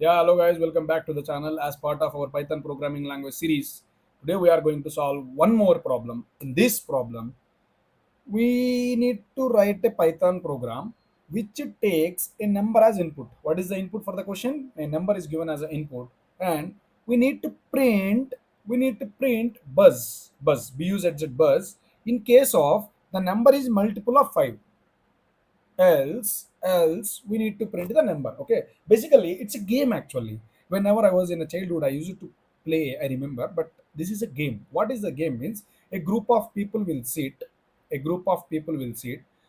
Yeah, hello guys, welcome back to the channel as part of our Python programming language series. Today we are going to solve one more problem. In this problem, we need to write a Python program which takes a number as input. What is the input for the question? A number is given as an input, and we need to print buzz buzz in case of the number is multiple of 5. Else we need to print the number. Okay, basically it's a game actually. Whenever I was in a childhood, I used to play, I remember. But this is a game. What is the game means? A group of people will sit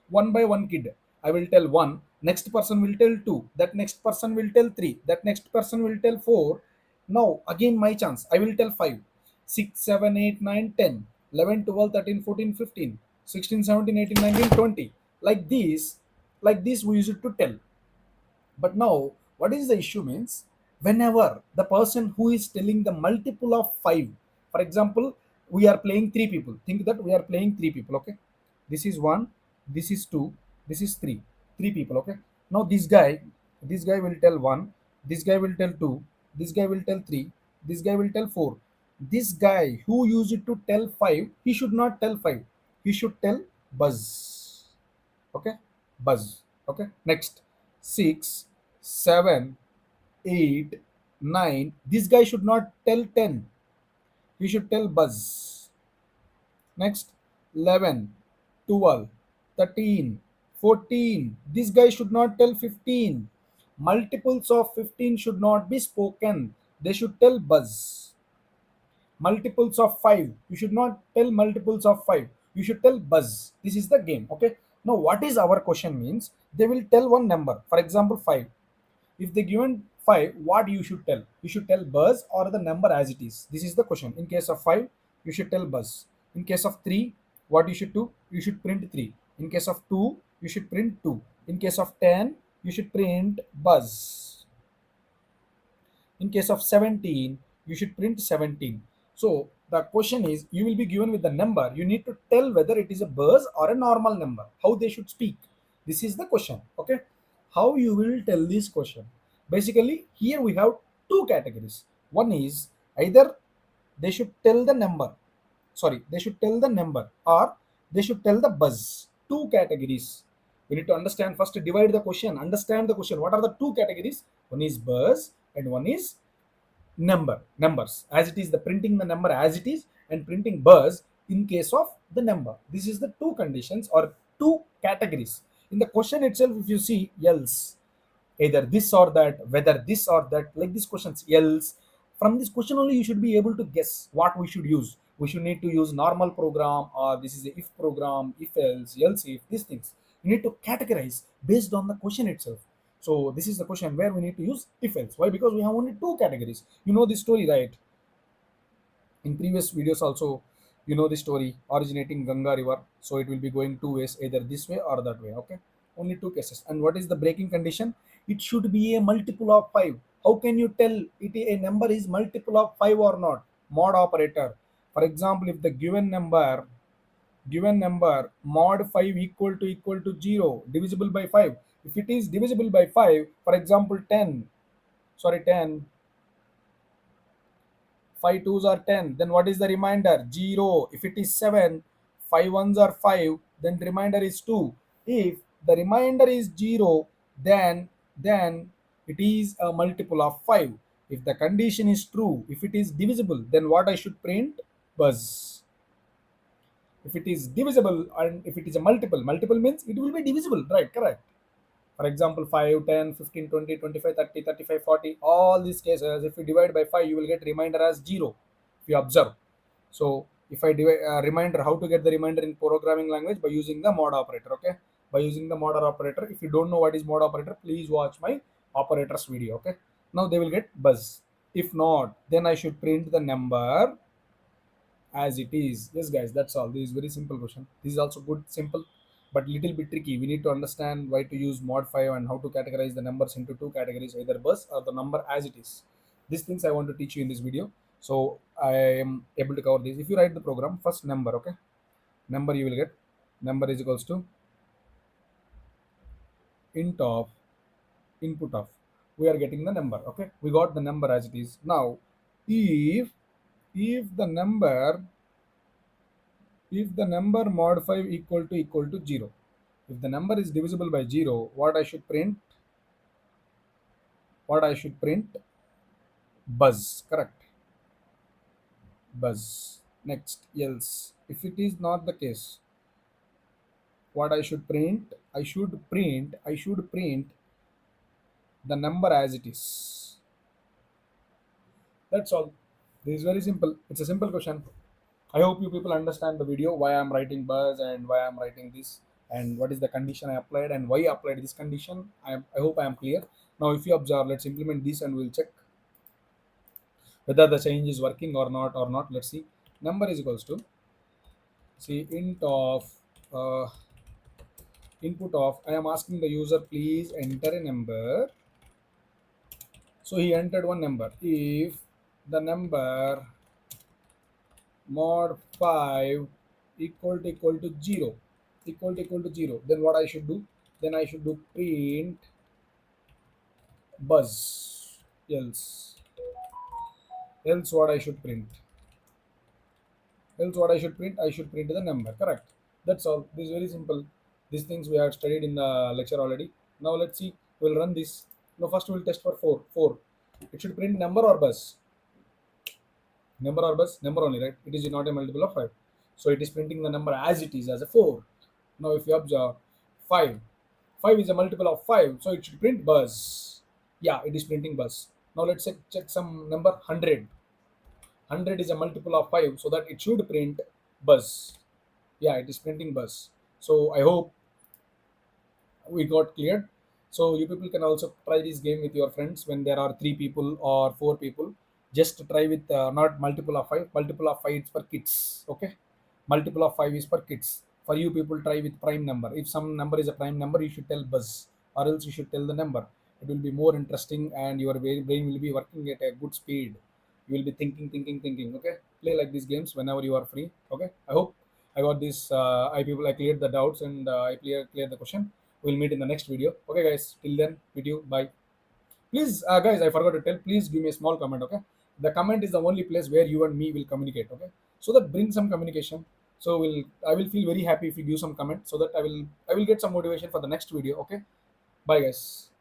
one by one kid. I will tell one, next person will tell two, that next person will tell three, that next person will tell four. Now again my chance, I will tell five, 6, 7, 8, 9, 10, 11, 12, 13, 14, 15, 16, 17, 18, 19, 20. Like this we used to tell. But now what is the issue means? Whenever the person who is telling the multiple of 5, for example, we are playing three people. Think that we are playing three people. Okay, this is one, this is two, this is three people. Okay, now this guy will tell one, this guy will tell two, this guy will tell three, this guy will tell four. This guy who used to tell 5, he should not tell 5, he should tell buzz. Okay, buzz. Okay, next, 6, 7, 8, 9. This guy should not tell 10, he should tell buzz. Next, 11, 12, 13, 14. This guy should not tell 15. Multiples of 15 should not be spoken, they should tell buzz. Multiples of 5, you should not tell multiples of 5, you should tell buzz. This is the game. Okay, now what is our question means? They will tell one number, for example 5. If they given 5, what you should tell? You should tell buzz or the number as it is. This is the question. In case of 5, you should tell buzz. In case of 3, what you should do? You should print 3. In case of 2, you should print 2. In case of 10, you should print buzz. In case of 17, you should print 17. So the question is, you will be given with the number, you need to tell whether it is a buzz or a normal number, how they should speak. This is the question. Okay, how you will tell this question? Basically here we have two categories. One is either they should tell the number, they should tell the number, or they should tell the buzz. Two categories. We need to understand first, divide the question, understand the question. What are the two categories? One is buzz and one is numbers as it is, the printing the number as it is, and printing buzz in case of the number. This is the two conditions or two categories. In the question itself, if you see, else, either this or that, whether this or that, like these questions, else. From this question only you should be able to guess what we should use. We should need to use normal program, or this is a if program, if else if, these things you need to categorize based on the question itself. So this is the question where we need to use if else. Why? Because we have only two categories. You know this story, right? In previous videos also, you know the story, originating Ganga river. So it will be going two ways, either this way or that way. Okay, only two cases. And what is the breaking condition? It should be a multiple of 5. How can you tell it a number is multiple of 5 or not? Mod operator. For example, if the given number mod 5 equal to 0 divisible by 5, if it is divisible by 5, for example 10, sorry 10, 5 twos are 10, then what is the remainder? 0. If it is 7, 5 ones are 5, then the remainder is 2. If the remainder is 0, then it is a multiple of 5. If the condition is true, if it is divisible, then what I should print? Buzz. If it is divisible and if it is a multiple means it will be divisible, right? Correct. For example, 5, 10, 15, 20, 25, 30, 35, 40. All these cases, if you divide by 5, you will get remainder as 0, if you observe. So if I divide reminder, how to get the remainder in programming language? By using the mod operator. Okay, by using the mod operator. If you don't know what is mod operator, please watch my operators video. Okay, now they will get buzz. If not, then I should print the number as it is. Yes guys, that's all. This is very simple question. This is also good, simple, but little bit tricky. We need to understand why to use mod 5 and how to categorize the numbers into two categories, either bus or the number as it is. These things I want to teach you in this video, so I am able to cover this. If you write the program, first number. Okay, number you will get, number is equals to int of input of we are getting the number. Okay, we got the number as it is. Now if if the number if the number mod 5 equal to 0, if the number is divisible by 0, what I should print? Buzz, correct? Buzz. Next, else. If it is not the case, what I should print? I should print the number as it is. That's all. This is very simple. It's a simple question. I hope you people understand the video, why I'm writing buzz and why I'm writing this, and what is the condition I applied and why I applied this condition. I hope I am clear. Now if you observe, let's implement this and we'll check whether the change is working or not. Let's see. Number is equals to, see, int of uh, input of, I am asking the user please enter a number. So he entered one number. If the number mod 5 equal to 0, equal to 0, then what I should do? Then I should do print buzz. Else what I should print? Else what I should print? I should print the number, correct? That's all. This is very simple. These things we have studied in the lecture already. Now let's see. We'll run this. No, first we'll test for 4. It should print number or bus. Number or bus? Number only, right? It is not a multiple of 5. So it is printing the number as it is, as a 4. Now if you observe 5, 5 is a multiple of 5, so it should print bus. Yeah, it is printing bus. Now let's check some number 100. 100 is a multiple of 5, so that it should print bus. Yeah, it is printing bus. So I hope we got cleared. So you people can also try this game with your friends when there are 3 people or 4 people. Just try with not multiple of 5. Multiple of 5 is for kids. Okay, multiple of 5 is for kids. For you people, try with prime number. If some number is a prime number, you should tell buzz, or else you should tell the number. It will be more interesting, and your brain will be working at a good speed. You will be thinking. Okay, play like these games whenever you are free. Okay, I hope I got this. I cleared the doubts, and I cleared the question. We'll meet in the next video. Okay, guys. Till then, video. Bye. Please, guys, I forgot to tell. Please give me a small comment. Okay, the comment is the only place where you and me will communicate. Okay, so that brings some communication. So I will feel very happy if you give some comment, so that I will get some motivation for the next video. Okay, bye, guys.